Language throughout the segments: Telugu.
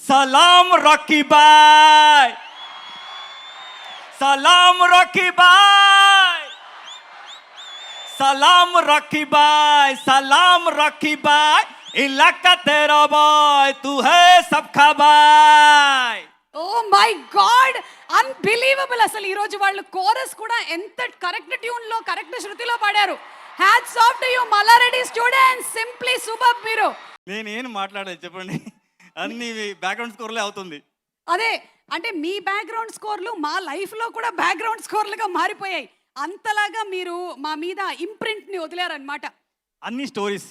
సలాం రాకీ బాయ్, సలాం రాకీ బాయ్, సలాం రాకీ బాయ్, సలాం రాకీ బాయ్, ఇలాకా తేరా బాయ్, తూ హై సబ్కా బాయ్. Oh my god, unbelievable. అసలు ఈ రోజు వాళ్ళు కోరస్ కూడా ఎంత కరెక్ట్ ట్యూన్ లో కరెక్ట్ శృతిలో పాడారు. Hats off to you Mallareddy students, simply super మీరు. నేనేం మాట్లాడేది చెప్పండి, అన్ని బ్యాక్గ్రౌండ్ స్కోర్లే అవుతుంది. అదే అంటే మీ బ్యాక్గ్రౌండ్ స్కోర్లు మా లైఫ్ లో కూడా బ్యాక్గ్రౌండ్ స్కోర్లుగా మారిపోయాయి. అంతలాగా మీరు మా మీద ఇంప్రింట్ ని వదిలేరన్నమాట. అన్ని స్టోరీస్,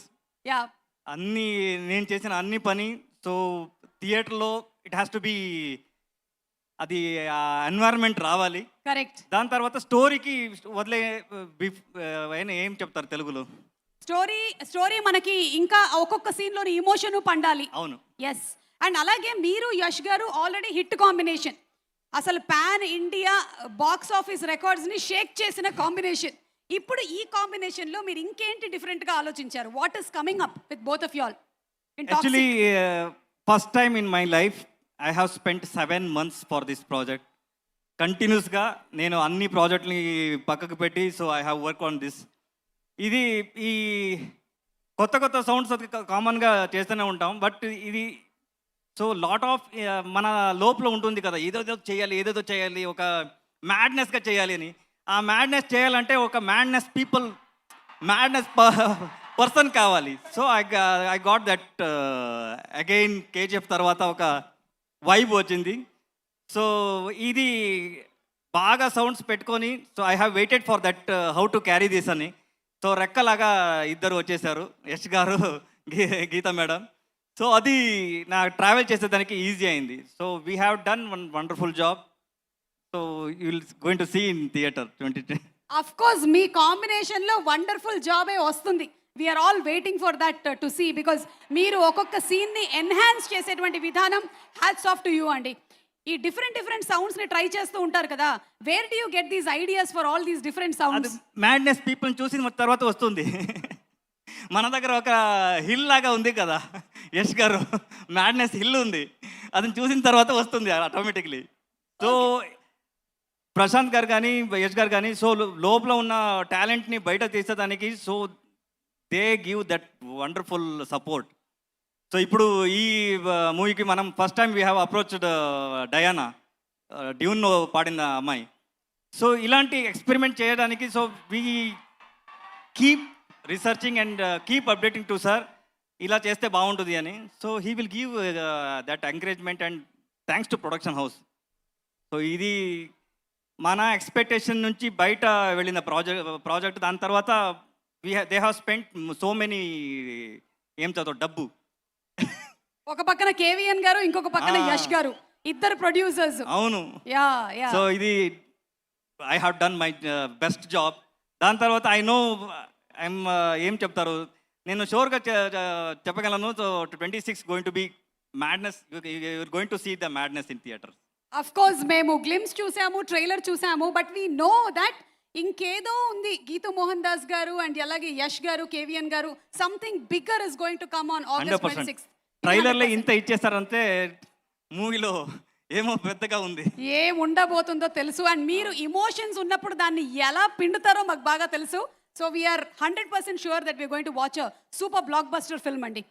యా, అన్ని నేను చేసిన అన్ని పని. సో థియేటర్లో ఇట్ హ్యాస్ టు బి, అది ఎన్వైరన్మెంట్ రావాలి. కరెక్ట్. దాని తర్వాత స్టోరీకి వదిలే ఏం చెప్తారు తెలుగులో, స్టోరీ మనకి ఇంకా ఒక్కొక్క సీన్ లోని ఇమోషన్ పండాలి. అవును, ఎస్. అండ్ అలాగే మీరు యష్ గారు ఆల్రెడీ హిట్ కాంబినేషన్, అసలు pan India box office records ని షేక్ చేసిన కాంబినేషన్. ఇప్పుడు ఈ కాంబినేషన్ లో మీరు ఇంకేంటి డిఫరెంట్ గా ఆలోచించారు? What is coming up with both of you all? Actually first time in my life I have spent 7 months for this project. కంటిన్యూస్గా నేను అన్ని ప్రాజెక్ట్ని పక్కకు పెట్టి, so I have work on this. ఇది ఈ కొత్త కొత్త సౌండ్స్ కామన్గా చేస్తూనే ఉంటాం, బట్ ఇది సో లాట్ ఆఫ్ మన లోపల ఉంటుంది కదా, ఏదేదో చేయాలి, ఏదేదో చేయాలి, ఒక మ్యాడ్నెస్గా చేయాలి అని. ఆ మ్యాడ్నెస్ చేయాలంటే ఒక మ్యాడ్నెస్ పర్సన్ కావాలి. So I got that again. KGF తర్వాత ఒక వైబ్ వచ్చింది. సో ఇది బాగా సౌండ్స్ పెట్టుకొని, so I have waited for that how to carry this అని. సో రెక్కలాగా ఇద్దరు వచ్చేసారు, యష్ గారు, గీత మేడం. సో అది నా ట్రావెల్ చేసేదానికి ఈజీ అయింది. So we have done one wonderful job. So you will going to see in theatre 2020. Of course మీ కాంబినేషన్ లో వండర్ఫుల్ జాబే వస్తుంది. We're all waiting for that to see, because మీరు ఒక్కొక్క సీన్ ని ఎన్హాన్స్ చేసేటువంటి విధానం హ్యాట్స్ ఆఫ్ టు యూ అండి. ఈ డిఫరెంట్ సౌండ్స్ ని ట్రై చేస్తూ ఉంటారు కదా, wear do you get these ideas for all these different sounds? Madness people చూసిన తర్వాత వస్తుంది. మన దగ్గర ఒక హిల్ లాగా ఉంది కదా యష్ గారు, మ్యాడ్నెస్ హిల్ ఉంది, అది చూసిన తర్వాత వస్తుంది ఆటోమేటిక్లీ. సో ప్రశాంత్ గారు కానీ యష్ గారు కానీ, సో లోపల ఉన్న టాలెంట్ని బయట తీసేదానికి, so they give that wonderful support. So ఇప్పుడు ఈ మూవీకి మనం first time we have approached Diana, Dune పాడిన అమ్మాయి. సో ఇలాంటి ఎక్స్పెరిమెంట్ చేయడానికి, so we keep researching and keep updating to sir, ఇలా చేస్తే బాగుంటుంది అని. So he will give that encouragement and thanks to production house. So ఇది మన ఎక్స్పెక్టేషన్ నుంచి బయట వెళ్ళిన ప్రాజెక్ట్. దాని తర్వాత they have spent so many, ఏం చదువు డబ్బు. ఒక పక్కన కేవీఎన్ గారు, ఇంకొక పక్కన యష్ గారు, ఇద్దరు ప్రొడ్యూసర్స్. అవును, యా యా. సో ఇది I have done my best job. దాని తర్వాత ఐ నో ఐఎమ్ ఏం చెప్తారు, నేను షూర్గా చెప్పగలను. So 26 going to be madness, you're going to see the madness in theatre. Of course మేము గ్లిమ్స్ చూసాము, ట్రైలర్ చూసాము, బట్ వీ నో దట్ ఇంకేదో ఉంది. గీతూ మోహన్ దాస్ గారు అండ్ అలాగే యష్ గారు, కేవీఎన్ గారు, something bigger is going to come on August 26th. ట్రైలర్లో ఇంత ఇచ్చేస్తారంటే మూవీలో ఏమో పెద్దగా ఉంది, ఏం ఉండబోతుందో తెలుసు. అండ్ మీరు ఇమోషన్స్ ఉన్నప్పుడు దాన్ని ఎలా పిండుతారో మాకు బాగా తెలుసు. So we're 100% sure that we're going to watch a super blockbuster film అండి.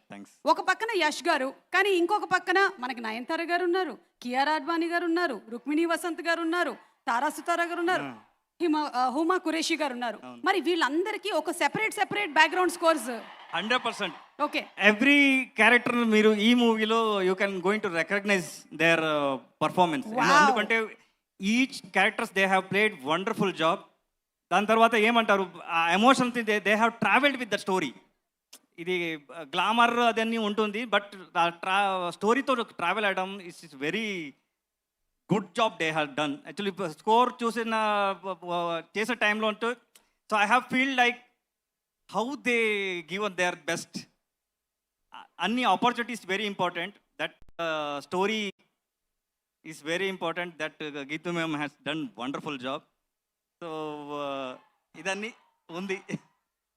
ఒక పక్కన యష్ గారు, కానీ ఇంకొక పక్కన మనకి నయనతార గారు ఉన్నారు, కియారా అడ్వాణి గారు ఉన్నారు, రుక్మిణి వసంత్ గారు ఉన్నారు, తారా సుతారా గారు ఉన్నారు, హుమా కురేషి గారు ఉన్నారు. మరి వీళ్ళందరికీ ఒక separate background scores 100%. Okay, every character మీరు ఈ మూవీలో you can going to recognise their performance. ఎందుకంటే each characters they have played wonderful job. దాని తర్వాత ఏమంటారు, ఆ emotion they have travelled with the story. ఇది గ్లామర్ అదన్నీ ఉంటుంది, బట్ స్టోరీతో ట్రావెల్ అవ్వడం is very good job they have done. Actually score చూసిన చేసే టైంలో ఉంటూ, so I have feel like how they given their best. అన్ని opportunities very important, that story is very important, that Geethu ma'am has done wonderful job. So ఇదన్నీ ఉంది.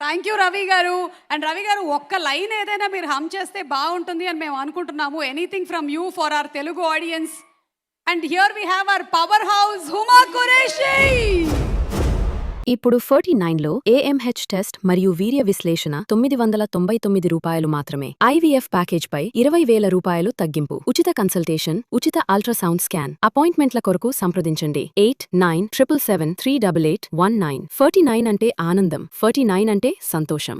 థ్యాంక్ యూ రవి గారు. అండ్ రవి గారు ఒక్క లైన్ ఏదైనా మీరు హమ్ చేస్తే బాగుంటుంది అని మేము అనుకుంటున్నాము. Anything from you for our Telugu audience. And here we have our powerhouse Huma Qureshi. ఇప్పుడు 49లో AMH టెస్ట్ మరియు వీర్య విశ్లేషణ 999 రూపాయలు మాత్రమే. IVF ప్యాకేజ్ పై 20,000 రూపాయలు తగ్గింపు. ఉచిత కన్సల్టేషన్, ఉచిత అల్ట్రాసౌండ్ స్కాన్. అపాయింట్మెంట్ల కొరకు సంప్రదించండి 8977738819. 49 అంటే ఆనందం, 49 అంటే సంతోషం.